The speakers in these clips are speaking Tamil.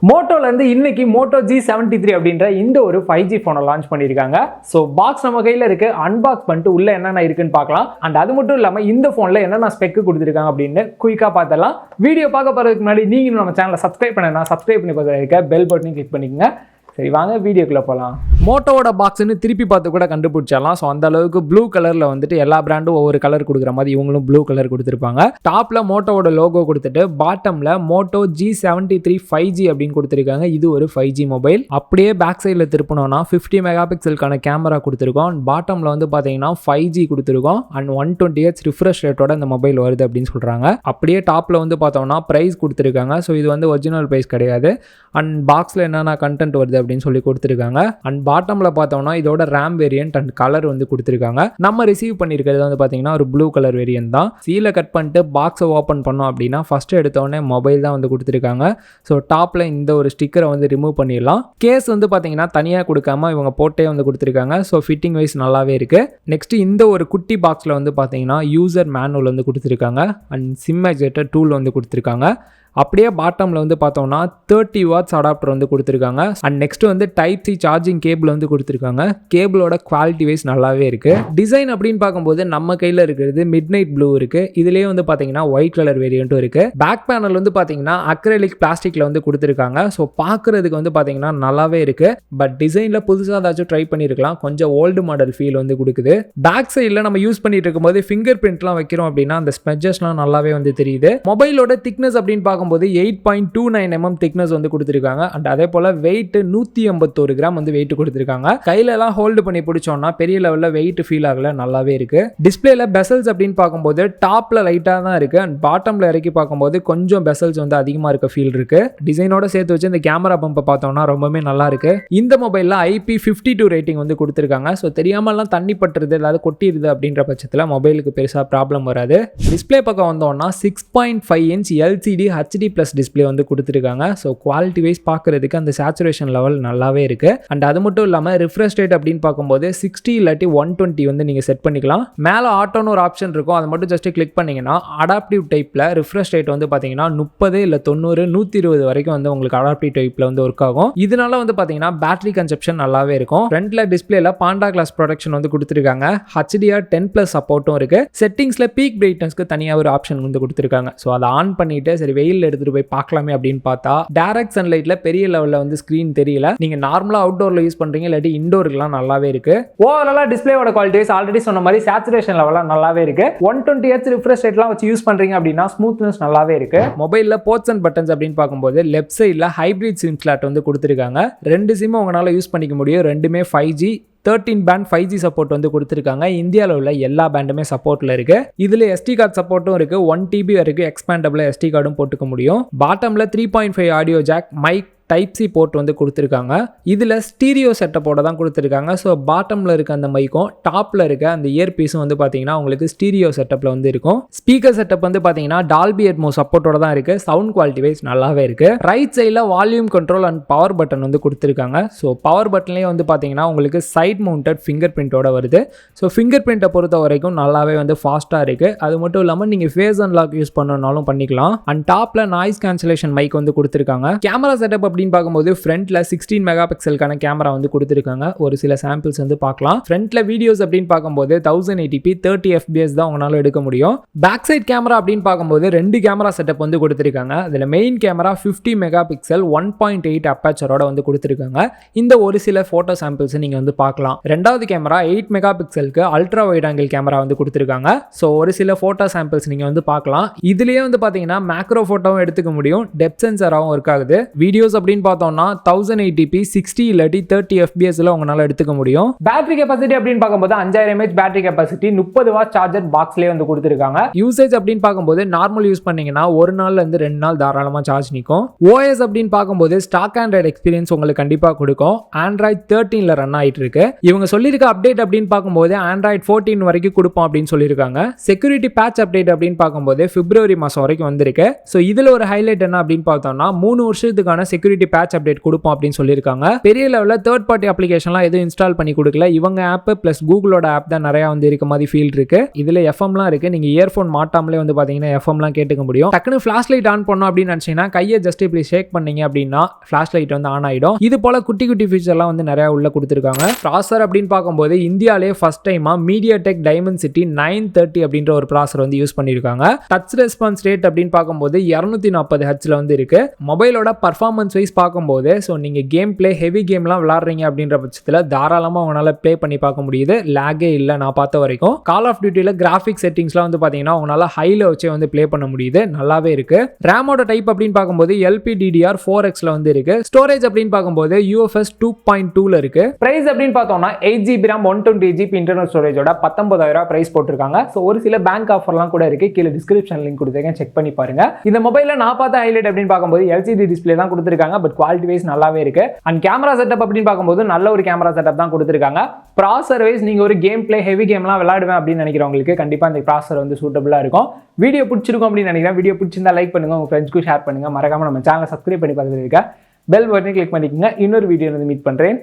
மோட்டோல இருந்து இன்னைக்கு மோட்டோ g73 அப்படின்ற இந்த ஒரு 5G போனை லான்ச் பண்ணியிருக்காங்க. ஸோ பாக்ஸ் நம்ம கையில் இருக்கு, அன்பாக்ஸ் பண்ணிட்டு உள்ள என்னென்ன இருக்குன்னு பார்க்கலாம். அண்ட் அது மட்டும் இல்லாமல் இந்த ஃபோனில் என்னென்ன ஸ்பெக் கொடுத்துருக்காங்க அப்படின்னு குயிக்காக பார்த்துடலாம். வீடியோ பார்க்க போகிறதுக்கு முன்னாடி நீங்கள் நம்ம சேனலை சப்ஸ்கிரைப் பண்ணனா சப்ஸ்கிரைப் பண்ணி பார்த்து இருக்க பெல் பட்டனையும் கிளிக் பண்ணிக்கோங்க. சரி வாங்க வீடியோக்குள்ளே போகலாம். மோட்டோவோட பாக்ஸ்ன்னு திருப்பி பார்த்து கூட கண்டுபிடிச்சிடலாம். ஸோ அந்த அளவுக்கு ப்ளூ கலரில் வந்துட்டு எல்லா பிராண்டும் ஒவ்வொரு கலர் கொடுக்குற மாதிரி இவங்களும் ப்ளூ கலர் கொடுத்துருப்பாங்க. டாப்பில் மோட்டோவோட லோகோ கொடுத்துட்டு பாட்டமில் மோட்டோ g73 5G அப்படின்னு கொடுத்துருக்காங்க. இது ஒரு 5G மொபைல். அப்படியே பேக் சைடில் திருப்பினோன்னா 50 மெகா பிக்சலுக்கான கேமரா கொடுத்துருக்கோம். அண்ட் பாட்டமில் வந்து பார்த்தீங்கன்னா 5G கொடுத்துருக்கோம். அண்ட் 120Hz ரிஃப்ரெஷ் ரேட்டோட இந்த மொபைல் வருது அப்படின்னு சொல்கிறாங்க. அப்படியே டாப்பில் வந்து பார்த்தோம்னா ப்ரைஸ் கொடுத்துருக்காங்க. ஸோ இது வந்து ஒரிஜினல் ப்ரைஸ் கிடையாது. அண்ட் பாக்ஸில் என்னென்ன கண்டென்ட் வருது அப்படின்னு சொல்லி கொடுத்துருக்காங்க. அண்ட் பாட்டம்ல பார்த்தோம்னா இதோட ரேம் வேரியன்ட் அண்ட் கலர் வந்து கொடுத்துருக்காங்க. நம்ம ரிசீவ் பண்ணியிருக்கிறது வந்து பார்த்தீங்கன்னா ஒரு ப்ளூ கலர் வேரியன்ட் தான். சீலை கட் பண்ணிட்டு பாக்ஸை ஓப்பன் பண்ணோம் அப்படின்னா ஃபர்ஸ்ட் எடுத்தோடனே மொபைல் தான் வந்து கொடுத்துருக்காங்க. ஸோ டாப்ல இந்த ஒரு ஸ்டிக்கரை வந்து ரிமூவ் பண்ணிடலாம். கேஸ் வந்து பார்த்தீங்கன்னா தனியாக கொடுக்காம இவங்க போட்டே வந்து கொடுத்துருக்காங்க. ஸோ ஃபிட்டிங் வைஸ் நல்லாவே இருக்கு. நெக்ஸ்ட் இந்த ஒரு குட்டி பாக்ஸில் வந்து பார்த்தீங்கன்னா யூசர் மேனுவல் வந்து கொடுத்துருக்காங்க. அண்ட் சிம் எக்ஸெக்டர் டூல் வந்து கொடுத்துருக்காங்க. அப்படியே பாட்டமில் வந்து பார்த்தோம்னா 30 வாட்ஸ் அடாப்டர் வந்து கொடுத்துருக்காங்க. அண்ட் நெக்ஸ்ட் வந்து டைப் சி சார்ஜிங் கேபிள் வந்து கொடுத்துருக்காங்க. கேபிளோட குவாலிட்டி வைஸ் நல்லாவே இருக்கு. டிசைன் அப்படின்னு பார்க்கும்போது நம்ம கையில் இருக்கிறது மிட் நைட் ப்ளூ இருக்கு. இதுலேயே வந்து பார்த்தீங்கன்னா ஒயிட் கலர் வேரியண்ட்டும் இருக்கு. பேக் பேனல் வந்து பார்த்தீங்கன்னா அக்ரலிக் பிளாஸ்டிக்ல வந்து கொடுத்துருக்காங்க. ஸோ பார்க்கறதுக்கு வந்து பார்த்தீங்கன்னா நல்லாவே இருக்கு. பட் டிசைனில் புதுசாக ஏதாச்சும் ட்ரை பண்ணியிருக்கலாம். கொஞ்சம் ஓல்டு மாடல் ஃபீல் வந்து கொடுக்குது. பேக் சைடில் நம்ம யூஸ் பண்ணிட்டு இருக்கும்போது ஃபிங்கர் பிரிண்ட்லாம் வைக்கிறோம் அப்படின்னா அந்த ஸ்மெட்ஜஸ்லாம் நல்லாவே வந்து தெரியுது. மொபைலோட திக்னஸ் அப்படின்னு பார்க்கும்போது 8.29 mm திக்னஸ் வந்து கொடுத்துருக்காங்க. அண்ட் அதே போல வெயிட் 181 கிராம் வந்து வெயிட் கொடுத்துருக்காங்க. கையில எல்லாம் ஹோல்டு பண்ணி பிடிச்சோம்னா பெரிய லெவல்ல வெயிட் ஃபீல் ஆகல, நல்லாவே இருக்கு. டிஸ்பிளேல பெசல்ஸ் அப்படின்னு பார்க்கும்போது டாப்ல லைட்டா தான் இருக்கு. அண்ட் பாட்டம்ல இறக்கி பார்க்கும்போது கொஞ்சம் பெசல்ஸ் வந்து அதிகமா இருக்க ஃபீல் இருக்கு. டிசைனோட சேர்த்து வச்சு இந்த கேமரா பம்பை பார்த்தோம்னா ரொம்பவே நல்லா இருக்கு. இந்த மொபைல்ல IP52 ரேட்டிங் வந்து கொடுத்துருக்காங்க. ஸோ தெரியாமலாம் தண்ணி பட்டுறது இல்லாத கொட்டிடுது அப்படின்ற பட்சத்தில் மொபைலுக்கு பெருசா ப்ராப்ளம் வராது. டிஸ்பிளே பக்கம் வந்தோம்னா 6.5 inch LCD HD plus display வந்து கொடுத்துருக்காங்க. ஸோ குவாலிட்டி வைஸ் பார்க்கறதுக்கு அந்த சேச்சுரேஷன் லெவல் நல்லாவே இருக்கு. அண்ட் அது மட்டும் இல்லாமல் ரிஃப்ரெஷ் ரேட் அப்படின்னு பார்க்கும்போது 60 இல்லாட்டி 120 வந்து நீங்கள் செட் பண்ணிக்கலாம். மேலே ஆட்டோன்னு ஒரு ஆப்ஷன் இருக்கும். அதை மட்டும் ஜஸ்ட் கிளிக் பண்ணீங்கன்னா அடாப்டிவ் டைப்பில் ரிஃப்ரெஷ் ரேட் வந்து பார்த்தீங்கன்னா 30 இல்லை 90 120 வரைக்கும் வந்து உங்களுக்கு அடாப்டிவ் டைப்பில் வந்து ஒர்க் ஆகும். இதனால வந்து பார்த்தீங்கன்னா பேட்டரி கன்சப்ஷன் நல்லாவே இருக்கும். ஃப்ரண்ட்ல டிஸ்பிளேல பாண்டா கிளாஸ் ப்ரொடக்ஷன் வந்து கொடுத்துருக்காங்க. HDR10+ சப்போர்ட்டும் இருக்கு. செட்டிங்ஸ்ல பீக் பிரைட்னஸ்க்கு தனியாக ஒரு ஆப்ஷன் வந்து கொடுத்துருக்காங்க. ஸோ அதை ஆன் பண்ணிட்டு சரி வெயில் எடுத்துட்டு போய் பார்க்கலாமே அப்படின்னு பார்த்தா டைரக்ட் சன்லைட்ல பெரிய லெவல்ல வந்து ஸ்கிரீன் தெரியல. நீங்க நார்மலா அவுட்டோர்ல யூஸ் பண்றீங்க இல்லாட்டி இன்டோருக்குலாம் நல்லாவே இருக்கு. ஓவராலா டிஸ்பிளேயோட குவாலிட்டி ஆல்ரெடி சொன்ன மாதிரி சேச்சுரேஷன் லெவலாம் நல்லாவே இருக்கு. 120Hz ரிஃப்ரெஷ் ரேட்லாம் வச்சு யூஸ் பண்றீங்க அப்படின்னா ஸ்மூத்னஸ் நல்லாவே இருக்கு. மொபைல்ல போர்ட்ஸ் அண்ட் பட்டன்ஸ் அப்படின்னு பார்க்கும்போது லெஃப்ட் சைட்ல ஹைபிரிட் சிம் ஸ்லாட் வந்து கொடுத்துருக்காங்க. 2 சிம் உங்களால யூஸ் பண்ணிக்க முடியும். ரெண்டுமே 5G 13 பேண்ட் 5G சப்போர்ட் வந்து கொடுத்துருக்காங்க. இந்தியாவில் உள்ள எல்லா பேண்டுமே சப்போர்ட்ல இருக்கு. இதுல SD கார்டு சப்போர்ட்டும் இருக்கு. 1 TB வரைக்கும் எக்ஸ்பேண்டபிள் SD கார்டும் போட்டுக்க முடியும். பாட்டம்ல 3.5 audio jack, mic, type C port வந்து கொடுத்துருக்காங்க. இதில் ஸ்டீரியோ செட்டப்போட தான் கொடுத்துருக்காங்க. ஸோ பாட்டமில் இருக்க அந்த மைக்கும் டாப்பில் இருக்க அந்த இயர் பீஸும் வந்து பார்த்தீங்கன்னா உங்களுக்கு ஸ்டீரியோ செட்டப்பில் வந்து இருக்கும். ஸ்பீக்கர் செட்டப் வந்து பார்த்தீங்கன்னா டால்பி அட்மோஸ் சப்போர்ட்டோட தான் இருக்கு. சவுண்ட் குவாலிட்டி வைஸ் நல்லாவே இருக்கு. ரைட் சைடில் volume control and power button வந்து கொடுத்துருக்காங்க. ஸோ பவர் பட்டன்லேயே வந்து பார்த்தீங்கன்னா உங்களுக்கு சைட் மவுண்டட் ஃபிங்கர் பிரிண்டோட வருது. ஸோ ஃபிங்கர் பிரிண்ட்டை பொறுத்த வரைக்கும் நல்லாவே வந்து ஃபாஸ்ட்டாக இருக்கு. அது மட்டும் இல்லாமல் நீங்கள் ஃபேஸ் அன்லாக் யூஸ் பண்ணனாலும் பண்ணிக்கலாம். அண்ட் டாப்பில் நாய்ஸ் கேன்சலேஷன் மைக் வந்து கொடுத்துருக்காங்க. கேமரா செட்டப் அப்படின்னு பார்க்கும்போது ஃப்ரண்ட்ல 16 மெகா பிக்சலுக்கான கேமரா வந்து கொடுத்துருக்காங்க. ஒரு சில சாம்பிள்ஸ் வந்து பார்க்கலாம். ஃப்ரண்ட்ல வீடியோஸ் அப்படின்னு பார்க்கும்போது 1080p 30 fps தான் உங்களால எடுக்க முடியும். பேக் சைட் கேமரா அப்படின்னு பார்க்கும்போது 2 கேமரா செட்டப் வந்து கொடுத்துருக்காங்க. அதுல மெயின் கேமரா 50 மெகா பிக்சல் 1.8 அப்பேச்சரோட வந்து கொடுத்துருக்காங்க. இந்த ஒரு சில போட்டோ சாம்பிள்ஸ் நீங்க வந்து பார்க்கலாம். ரெண்டாவது கேமரா 8 மெகா பிக்சலுக்கு அல்ட்ரா வைட் ஆங்கிள் கேமரா வந்து கொடுத்துருக்காங்க. ஸோ ஒரு சில போட்டோ சாம்பிள்ஸ் நீங்க வந்து பார்க்கலாம். இதுலயே வந்து பாத்தீங்கன்னா மேக்ரோ போட்டோவும் எடுத்துக்க முடியும். டெப்த் சென்சாராவும் ஒர்க் ஆகுது. வீடியோஸ் அப்படின்னு பார்த்தோம்னா 1080p 60 இல்லாட்டி 30 fps உங்களால எடுத்துக்க முடியும். பேட்டரி கெபாசிட்டி அப்படின்னு பார்க்கும்போது 5000 mAh battery capacity, 30 watt charger பாக்ஸ்லயே வந்து கொடுத்துருக்காங்க. யூசேஜ் அப்படின்னு பார்க்கும்போது நார்மல் யூஸ் பண்ணீங்கன்னா 1 நாள்ல இருந்து 2 நாள் தாராளமா சார்ஜ் நிற்கும். OS அப்படின்னு பார்க்கும்போது ஸ்டாக் ஆண்ட்ராய்டு எக்ஸ்பீரியன்ஸ் உங்களுக்கு கண்டிப்பா கொடுக்கும். ஆண்ட்ராய்டு 13ல ரன் ஆயிட்டு இருக்கு. இவங்க சொல்லியிருக்க அப்டேட் அப்படின்னு பார்க்கும்போது ஆண்ட்ராய்டு 14 வரைக்கும் கொடுப்போம் அப்படின்னு சொல்லியிருக்காங்க. செக்யூரிட்டி பேட்ச் அப்டேட் அப்படின்னு பார்க்கும்போது பிப்ரவரி மாசம் வரைக்கும் வந்திருக்கு. ஸோ இதுல ஒரு ஹைலைட் என்ன அப்படின்னு பார்த்தோம்னா 3 வருஷத்துக்கான செக்யூரிட்டி செக்யூரிட்டி பேட்ச் அப்டேட் கொடுப்போம் அப்படின்னு சொல்லியிருக்காங்க. பெரிய லெவலில் தேர்ட் பார்ட்டி அப்ளிகேஷன்லாம் எதுவும் இன்ஸ்டால் பண்ணி கொடுக்கல. இவங்க ஆப் பிளஸ் கூகுளோட ஆப் தான் நிறைய வந்து இருக்க மாதிரி ஃபீல் இருக்கு. இதுல எஃப்எம்லாம் இருக்கு. நீங்க இயர்ஃபோன் மாட்டாமலே வந்து பாத்தீங்கன்னா எஃப்எம்லாம் கேட்டுக்க முடியும். டக்குனு ஃபிளாஷ் லைட் ஆன் பண்ணோம் அப்படின்னு நினைச்சீங்கன்னா கையை ஜஸ்ட் இப்படி ஷேக் பண்ணீங்க அப்படின்னா ஃபிளாஷ் லைட் வந்து ஆன் ஆயிடும். இது போல குட்டி குட்டி ஃபீச்சர்லாம் வந்து நிறைய உள்ள கொடுத்துருக்காங்க. ப்ராசர் அப்படின்னு பார்க்கும்போது இந்தியாவிலே ஃபர்ஸ்ட் டைமா MediaTek Dimensity 930 அப்படின்ற ஒரு ப்ராசர் வந்து யூஸ் பண்ணிருக்காங்க. டச் ரெஸ்பான்ஸ் ரேட் அப்படின்னு பார்க்கும்போது 240 ஹெர்ட்ஸ்ல வந்து இருக்கு. மொபைலோட பர்ஃபார்மன்ஸ் வைஸ் பார்க்கும்போது ஸோ நீங்க கேம் பிளே ஹெவி கேம்லாம் விளாடுறீங்க அப்படின்ற பட்சத்தில் தாராளமாக உங்களால் ப்ளே பண்ணி பார்க்க முடியுது. லேகே இல்லை நான் பார்த்த வரைக்கும். கால் ஆஃப் டியூட்டியில் கிராஃபிக் செட்டிங்ஸ்லாம் வந்து பார்த்தீங்கன்னா உங்களால் ஹைல வச்சே வந்து ப்ளே பண்ண முடியுது. நல்லாவே இருக்கு. ரேமோட டைப் அப்படின்னு பார்க்கும்போது LPDDR4Xல வந்து இருக்கு. ஸ்டோரேஜ் அப்படின்னு பார்க்கும்போது UFS 2.2ல இருக்கு. பிரைஸ் அப்படின்னு பார்த்தோம்னா 8GB RAM 128GB இன்டர்னல் ஸ்டோரேஜோட 19,000 பிரைஸ் போட்டிருக்காங்க. ஸோ ஒரு சில பேங்க் ஆஃபர்லாம் கூட இருக்கு. கீழே டிஸ்கிரிப்ஷன் லிங்க் கொடுத்துருக்கேன், செக் பண்ணி பாருங்க. இந்த மொபைலில் நான் பார்த்த ஹைலைட் அப்படின்னு பார்க்கும்போது LCD டிஸ்பிளே தான் கொடுத்துருக்காங்க. பட் குவாலிட்டி வைஸ் நல்லாவே இருக்கு. அண்ட் கேமரா செட்டப் அப்படின்னு பார்க்கும்போது நல்ல ஒரு கேமரா செட்டப் தான் கொடுத்துருக்காங்க. ப்ராசர் வைஸ் நீங்க ஒரு கேம் பிளே ஹெவி கேம்லாம் விளையாடுவேன் அப்படின்னு நினைக்கிறவங்களுக்கு கண்டிப்பா இந்த ப்ராசர் வந்து சூட்டபிளா இருக்கும். வீடியோ பிடிச்சிருக்கும் அப்படின்னு நினைக்கிறேன். வீடியோ பிடிச்சிருந்தா லைக் பண்ணுங்க, உங்க ஃப்ரெண்ட்ஸ்க்கு ஷேர் பண்ணுங்க. மறக்காம நம்ம சேனலை சப்ஸ்கிரைப் பண்ணி பார்த்துட்டு இருக்க பெல் பட்டனை கிளிக் பண்ணிக்கோங்க. இன்னொரு வீடியோ வந்து மீட் பண்றேன்.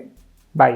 பை.